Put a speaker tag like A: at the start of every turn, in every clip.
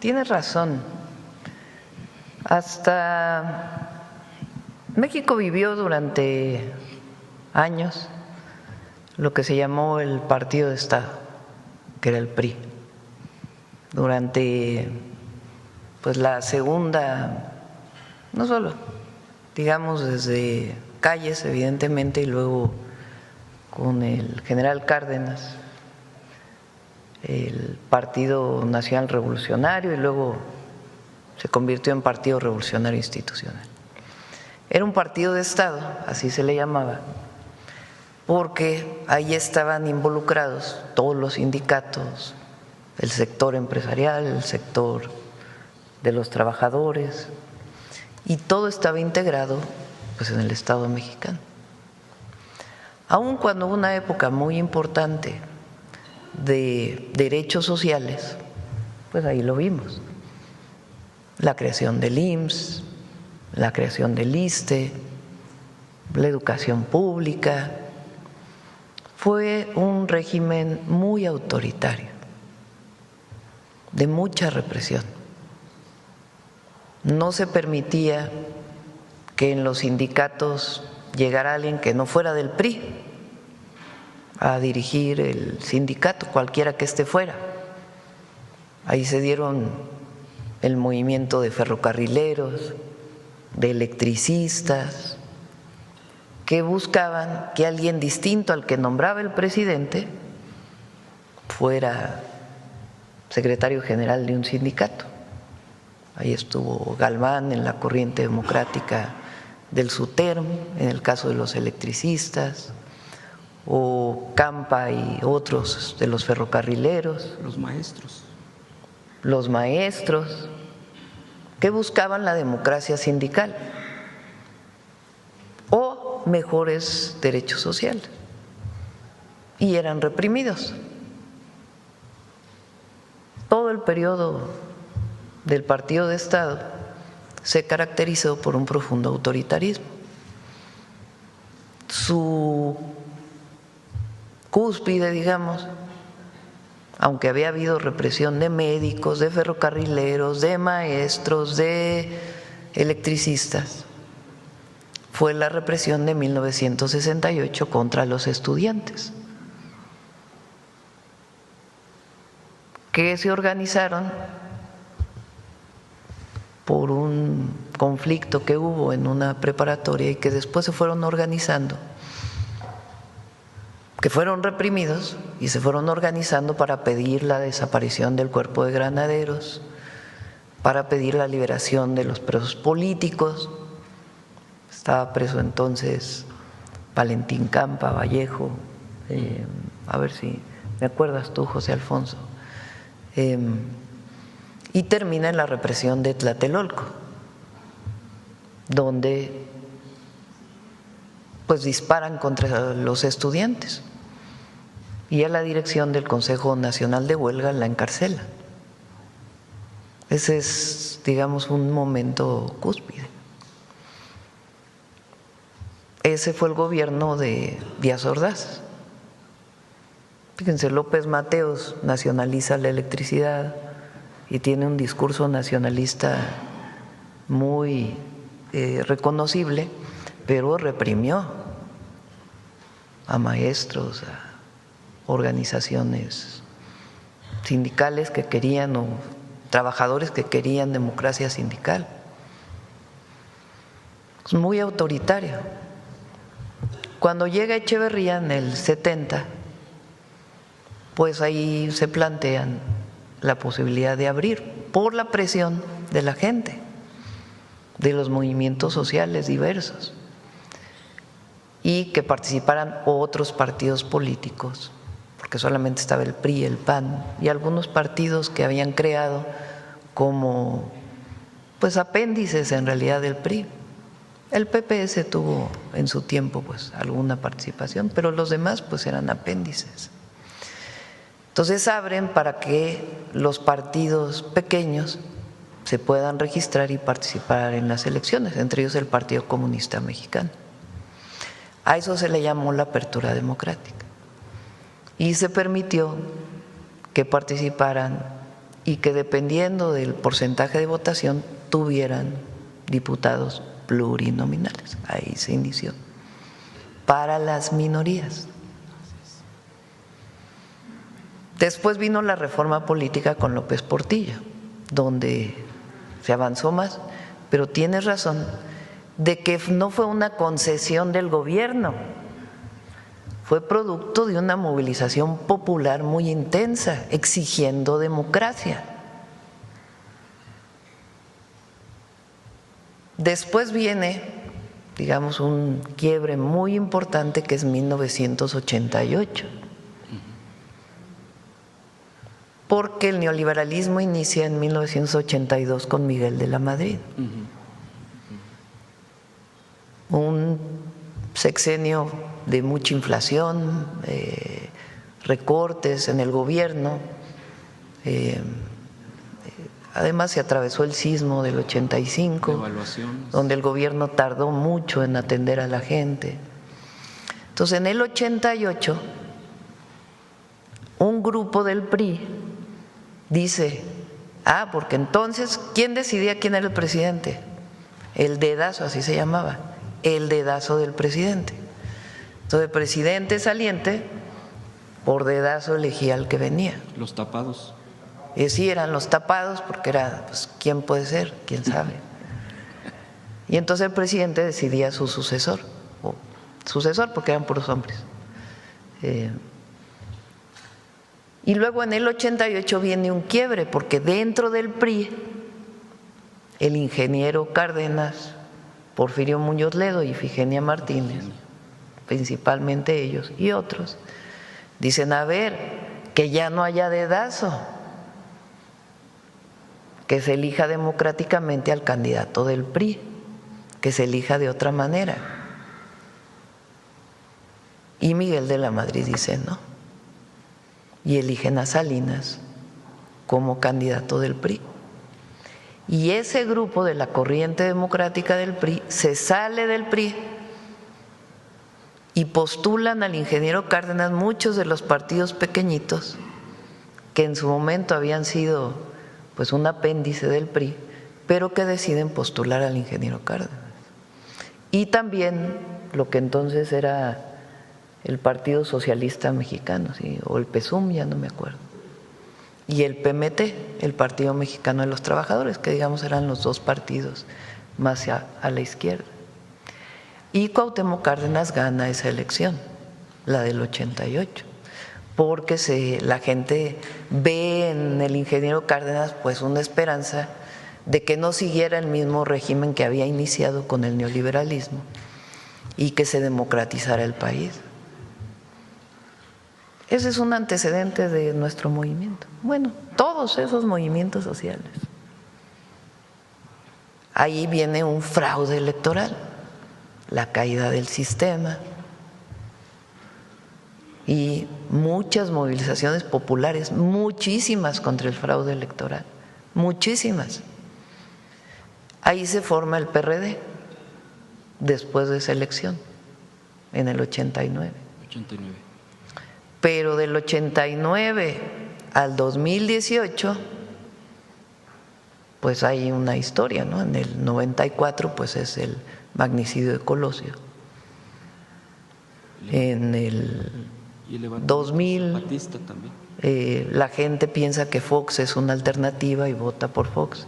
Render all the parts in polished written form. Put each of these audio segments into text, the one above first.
A: tienes razón. Hasta México vivió durante años lo que se llamó el Partido de Estado, que era el PRI. Durante pues la segunda, no solo, digamos desde Calles evidentemente y luego con el general Cárdenas, el Partido Nacional Revolucionario y luego se convirtió en Partido Revolucionario Institucional. Era un partido de Estado, así se le llamaba, porque ahí estaban involucrados todos los sindicatos, el sector empresarial, el sector de los trabajadores, y todo estaba integrado pues en el Estado mexicano. Aun cuando hubo una época muy importante de derechos sociales, pues ahí lo vimos. La creación del IMSS, la creación del ISSSTE, la educación pública. Fue un régimen muy autoritario, de mucha represión. No se permitía que en los sindicatos llegara alguien que no fuera del PRI a dirigir el sindicato, cualquiera que éste fuera. Ahí se dieron el movimiento de ferrocarrileros, de electricistas, que buscaban que alguien distinto al que nombraba el presidente fuera secretario general de un sindicato. Ahí estuvo Galván en la corriente democrática del SUTERM, en el caso de los electricistas, o Campa y otros de los ferrocarrileros. Los maestros, que buscaban la democracia sindical o mejores derechos sociales, y eran reprimidos. Todo el periodo del Partido de Estado se caracterizó por un profundo autoritarismo. Su cúspide, digamos, aunque había habido represión de médicos, de ferrocarrileros, de maestros, de electricistas, fue la represión de 1968 contra los estudiantes, que se organizaron por un conflicto que hubo en una preparatoria y que después se fueron organizando, que fueron reprimidos y se fueron organizando para pedir la desaparición del cuerpo de granaderos, para pedir la liberación de los presos políticos. Estaba preso entonces Valentín Campa, Vallejo, a ver si me acuerdas tú, José Alfonso, y termina en la represión de Tlatelolco, donde pues disparan contra los estudiantes y a la dirección del Consejo Nacional de Huelga la encarcelan. Ese es, digamos, un momento cúspide. Ese fue el gobierno de Díaz Ordaz. Fíjense, López Mateos nacionaliza la electricidad y tiene un discurso nacionalista muy reconocible, pero reprimió a maestros, a organizaciones sindicales que querían o trabajadores que querían democracia sindical. Es muy autoritario. Cuando llega Echeverría en el 70, pues ahí se plantean la posibilidad de abrir por la presión de la gente, de los movimientos sociales diversos, y que participaran otros partidos políticos, porque solamente estaba el PRI, el PAN y algunos partidos que habían creado como pues apéndices en realidad del PRI. El PPS tuvo en su tiempo pues alguna participación, pero los demás pues eran apéndices. Entonces abren para que los partidos pequeños se puedan registrar y participar en las elecciones, entre ellos el Partido Comunista Mexicano. A eso se le llamó la apertura democrática y se permitió que participaran y que dependiendo del porcentaje de votación tuvieran diputados plurinominales. Ahí se inició. Para las minorías. Después vino la reforma política con López Portillo, donde se avanzó más, pero tienes razón de que no fue una concesión del gobierno, fue producto de una movilización popular muy intensa, exigiendo democracia. Después viene, digamos, un quiebre muy importante que es 1988, porque el neoliberalismo inicia en 1982 con Miguel de la Madrid. Un sexenio de mucha inflación, recortes en el gobierno, además se atravesó el sismo del 85, donde el gobierno tardó mucho en atender a la gente. Entonces, en el 88, un grupo del PRI dice, porque entonces, ¿quién decidía quién era el presidente? El dedazo, así se llamaba, el dedazo del presidente. Entonces, el presidente saliente, por dedazo elegía al que venía.
B: Los tapados.
A: Sí, eran los tapados, porque era, pues, ¿quién puede ser? ¿Quién sabe? Y entonces el presidente decidía su sucesor, o sucesor porque eran puros hombres. Y luego en el 88 viene un quiebre, porque dentro del PRI, el ingeniero Cárdenas, Porfirio Muñoz Ledo y Ifigenia Martínez, principalmente ellos y otros, dicen, a ver, que ya no haya dedazo, que se elija democráticamente al candidato del PRI, que se elija de otra manera. Y Miguel de la Madrid dice no, y eligen a Salinas como candidato del PRI. Y ese grupo de la corriente democrática del PRI se sale del PRI y postulan al ingeniero Cárdenas muchos de los partidos pequeñitos que en su momento habían sido pues un apéndice del PRI, pero que deciden postular al ingeniero Cárdenas. Y también lo que entonces era el Partido Socialista Mexicano, ¿sí? O el PSUM, ya no me acuerdo, y el PMT, el Partido Mexicano de los Trabajadores, que digamos eran los dos partidos más a la izquierda. Y Cuauhtémoc Cárdenas gana esa elección, la del 88, porque la gente ve en el ingeniero Cárdenas pues una esperanza de que no siguiera el mismo régimen que había iniciado con el neoliberalismo y que se democratizara el país. Ese es un antecedente de nuestro movimiento. Bueno, todos esos movimientos sociales. Ahí viene un fraude electoral, la caída del sistema y muchas movilizaciones populares, muchísimas contra el fraude electoral, muchísimas. Ahí se forma el PRD después de esa elección, en el 89. Pero del 89 al 2018, pues hay una historia, ¿no? En el 94, pues es el magnicidio de Colosio. En el 2000, la gente piensa que Fox es una alternativa y vota por Fox.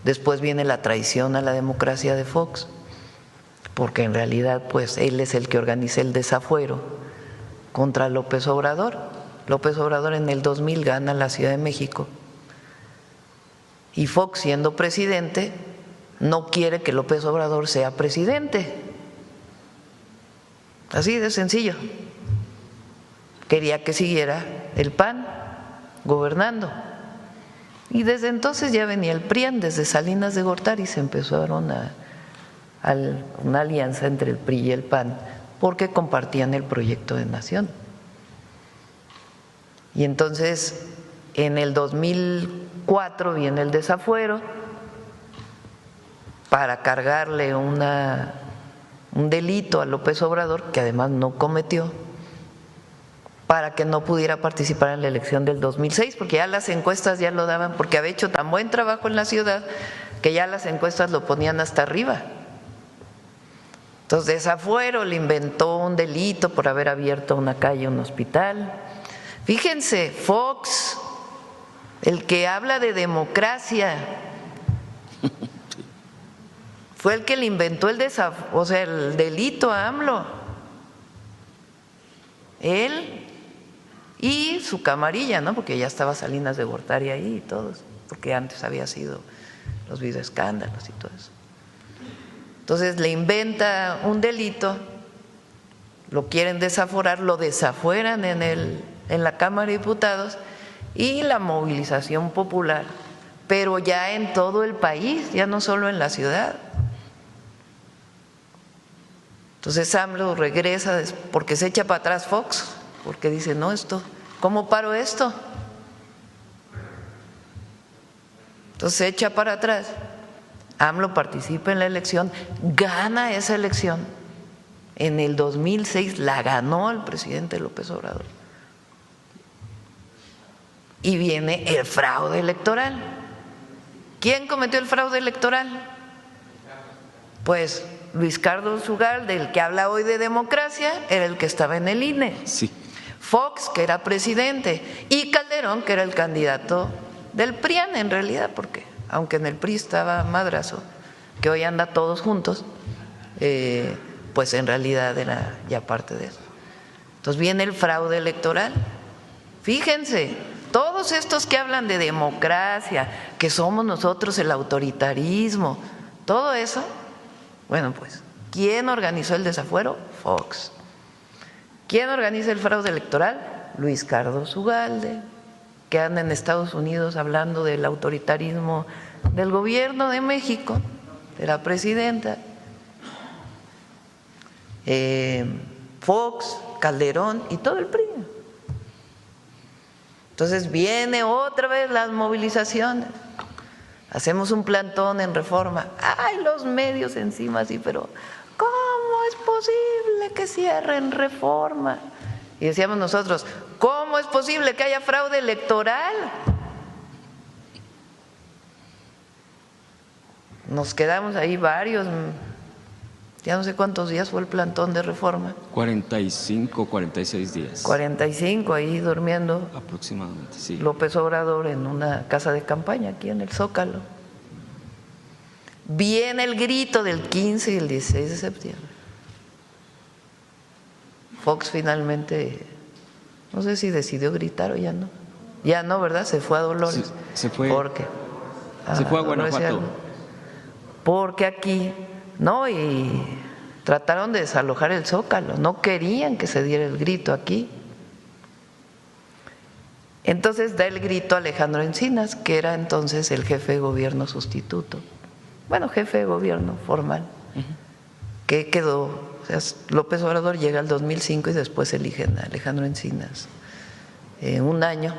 A: Después viene la traición a la democracia de Fox, porque en realidad, pues él es el que organiza el desafuero contra López Obrador. López Obrador en el 2000 gana la Ciudad de México y Fox, siendo presidente, no quiere que López Obrador sea presidente. Así de sencillo. Quería que siguiera el PAN gobernando. Y desde entonces ya venía el PRIAN, desde Salinas de Gortari se empezaron una alianza entre el PRI y el PAN, porque compartían el proyecto de nación. Y entonces, en el 2004 viene el desafuero para cargarle un delito a López Obrador, que además no cometió, para que no pudiera participar en la elección del 2006, porque ya las encuestas ya lo daban, porque había hecho tan buen trabajo en la ciudad que ya las encuestas lo ponían hasta arriba. Entonces, Desafuero le inventó un delito por haber abierto una calle, un hospital. Fíjense, Fox, el que habla de democracia, fue el que le inventó el delito a AMLO. Él y su camarilla, ¿no? Porque ya estaba Salinas de Gortari ahí y todos, porque antes había sido los videoescándalos y todo eso. Entonces le inventa un delito, lo quieren desaforar, lo desafueran en la Cámara de Diputados y la movilización popular, pero ya en todo el país, ya no solo en la ciudad. Entonces AMLO regresa porque se echa para atrás Fox, porque dice, no, ¿cómo paro esto? Entonces se echa para atrás. AMLO participa en la elección, gana esa elección. En el 2006 la ganó el presidente López Obrador. Y viene el fraude electoral. ¿Quién cometió el fraude electoral? Pues Luis Carlos Ugalde, del que habla hoy de democracia, era el que estaba en el INE.
B: Sí.
A: Fox, que era presidente, y Calderón, que era el candidato del PRIAN en realidad, porque aunque en el PRI estaba Madrazo, que hoy anda todos juntos, pues en realidad era ya parte de eso. Entonces viene el fraude electoral. Fíjense, todos estos que hablan de democracia, que somos nosotros el autoritarismo, todo eso, bueno, pues, ¿quién organizó el desafuero? Fox. ¿Quién organiza el fraude electoral? Luis Carlos Ugalde, que anda en Estados Unidos hablando del autoritarismo del gobierno de México, de la presidenta. Fox, Calderón y todo el PRI. Entonces viene otra vez las movilizaciones. Hacemos un plantón en Reforma. ¡Ay, los medios encima! Sí, pero ¿cómo es posible que cierren Reforma? Y decíamos nosotros, ¿cómo es posible que haya fraude electoral? Nos quedamos ahí varios, ya no sé cuántos días fue el plantón de Reforma.
B: 45, 46 días.
A: 45 ahí durmiendo.
B: Aproximadamente, sí.
A: López Obrador en una casa de campaña aquí en el Zócalo. Viene el grito del 15 y el 16 de septiembre. Fox finalmente, no sé si decidió gritar o ya no. Ya no, ¿verdad? Se fue a Dolores.
B: Sí, se fue.
A: ¿Por qué?
B: Se fue a Guanajuato.
A: Porque aquí, no, y trataron de desalojar el Zócalo, no querían que se diera el grito aquí. Entonces da el grito Alejandro Encinas, que era entonces el jefe de gobierno sustituto, bueno, jefe de gobierno formal, que quedó, o sea, López Obrador llega al 2005 y después eligen a Alejandro Encinas un año.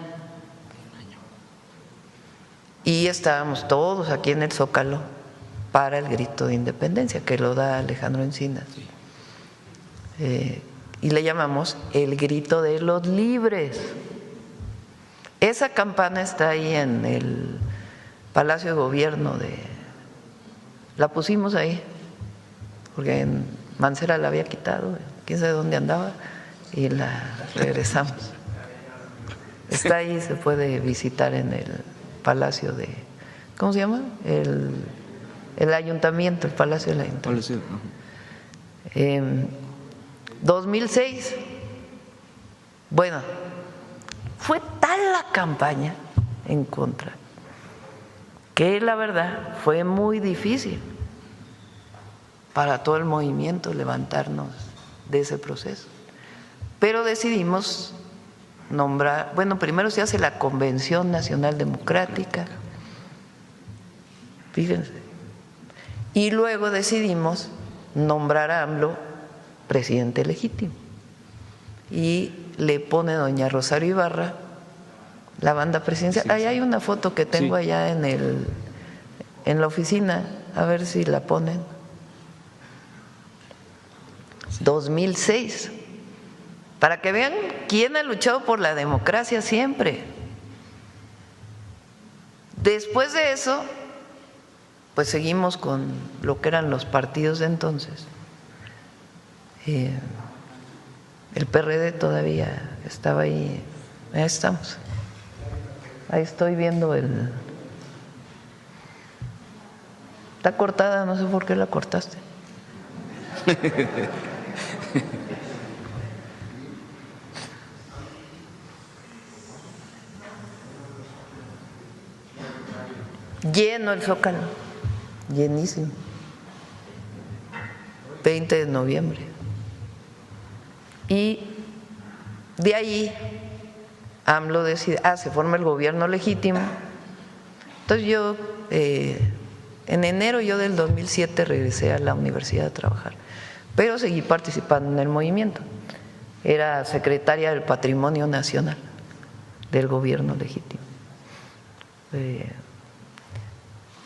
A: Y estábamos todos aquí en el Zócalo para el grito de independencia, que lo da Alejandro Encinas. Y le llamamos el grito de los libres. Esa campana está ahí en el Palacio de Gobierno la pusimos ahí, porque en Mancera la había quitado, quién sabe dónde andaba, y la regresamos. Está ahí, se puede visitar en el Palacio de, ¿cómo se llama? El ayuntamiento, el Palacio del Ayuntamiento. 2006, bueno, fue tal la campaña en contra que la verdad fue muy difícil para todo el movimiento levantarnos de ese proceso. Pero decidimos nombrar, bueno, primero se hace la Convención Nacional Democrática, fíjense, y luego decidimos nombrar a AMLO presidente legítimo. Y le pone doña Rosario Ibarra la banda presidencial. Ahí hay una foto que tengo allá en la oficina, a ver si la ponen. 2006, Para que vean quién ha luchado por la democracia siempre. Después de eso, pues seguimos con lo que eran los partidos de entonces. El PRD todavía estaba ahí. Ahí estamos. Ahí estoy viendo el… Está cortada, no sé por qué la cortaste. Lleno el Zócalo, llenísimo. 20 de noviembre. Y de ahí AMLO decide, se forma el gobierno legítimo. Entonces yo, en enero yo del 2007 regresé a la universidad a trabajar, pero seguí participando en el movimiento. Era secretaria del Patrimonio Nacional del gobierno legítimo.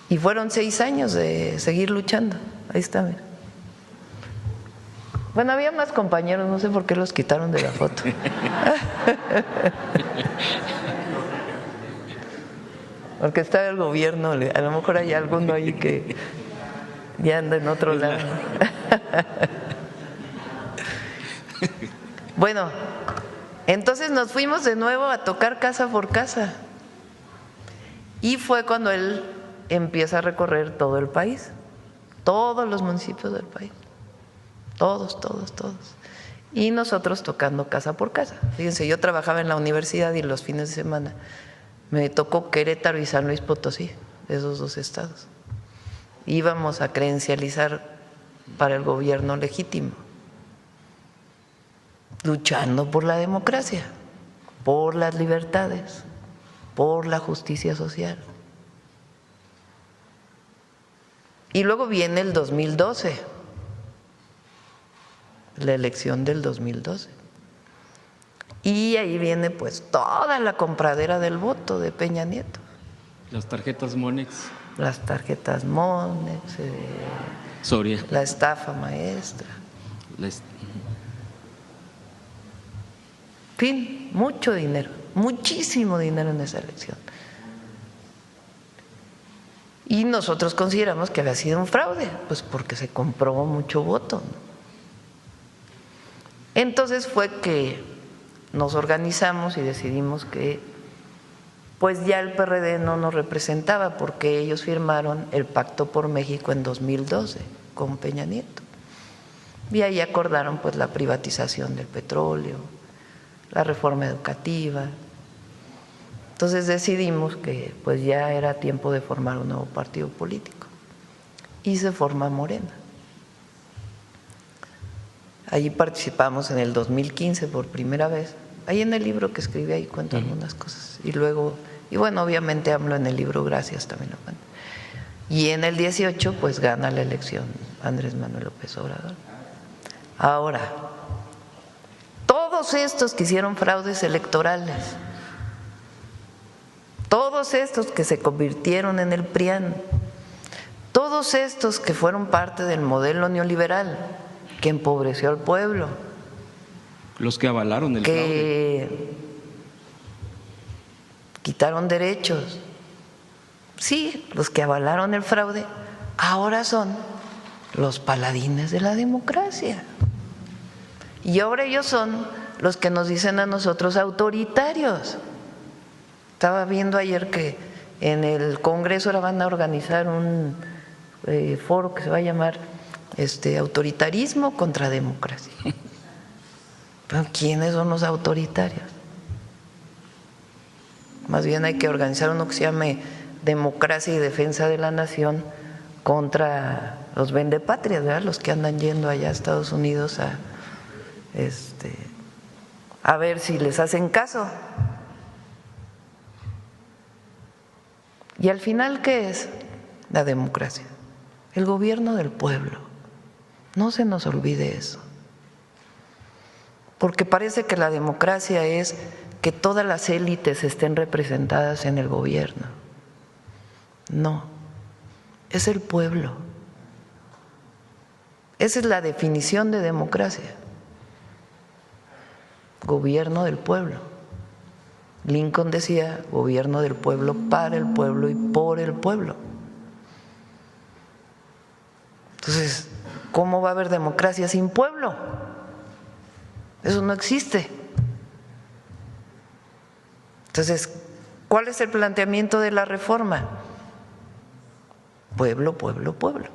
A: Y fueron 6 años de seguir luchando. Ahí está, mira. Bueno, había más compañeros, no sé por qué los quitaron de la foto. Porque está el gobierno, a lo mejor hay alguno ahí que ya anda en otro lado. Bueno, entonces nos fuimos de nuevo a tocar casa por casa. Y fue cuando él empieza a recorrer todo el país, todos los municipios del país, todos. Y nosotros tocando casa por casa. Fíjense, yo trabajaba en la universidad y los fines de semana me tocó Querétaro y San Luis Potosí, esos 2 estados. Íbamos a credencializar para el gobierno legítimo, luchando por la democracia, por las libertades, por la justicia social. Y luego viene el 2012, la elección del 2012. Y ahí viene pues toda la compradera del voto de Peña Nieto.
B: Las tarjetas Monex.
A: Las tarjetas Monex,
B: Soria.
A: La estafa maestra. En fin, mucho dinero, muchísimo dinero en esa elección. Y nosotros consideramos que había sido un fraude, pues porque se compró mucho voto, ¿no? Entonces fue que nos organizamos y decidimos que pues ya el PRD no nos representaba, porque ellos firmaron el Pacto por México en 2012 con Peña Nieto. Y ahí acordaron pues la privatización del petróleo, la reforma educativa. Entonces decidimos que pues ya era tiempo de formar un nuevo partido político y se forma Morena. Allí participamos en el 2015 por primera vez. Ahí en el libro que escribí ahí cuento algunas cosas. Y luego, y bueno, obviamente hablo en el libro Gracias también lo cuento. Y en el 18 pues gana la elección Andrés Manuel López Obrador. Ahora, todos estos que hicieron fraudes electorales, todos estos que se convirtieron en el PRIAN, todos estos que fueron parte del modelo neoliberal que empobreció al pueblo,
B: los que avalaron el fraude,
A: que quitaron derechos, sí, los que avalaron el fraude, ahora son los paladines de la democracia. Y ahora ellos son los que nos dicen a nosotros autoritarios. Estaba viendo ayer que en el Congreso ahora van a organizar un foro que se va a llamar autoritarismo contra democracia. ¿Pero quiénes son los autoritarios? Más bien hay que organizar uno que se llame Democracia y Defensa de la Nación contra los vendepatrias, ¿verdad? Los que andan yendo allá a Estados Unidos a ver si les hacen caso. Y al final, ¿qué es la democracia? El gobierno del pueblo. No se nos olvide eso. Porque parece que la democracia es que todas las élites estén representadas en el gobierno. No, es el pueblo. Esa es la definición de democracia. gobierno del pueblo. Lincoln decía gobierno del pueblo, para el pueblo y por el pueblo. Entonces, ¿cómo va a haber democracia sin pueblo? Eso no existe. Entonces, ¿cuál es el planteamiento de la reforma? Pueblo, pueblo, pueblo.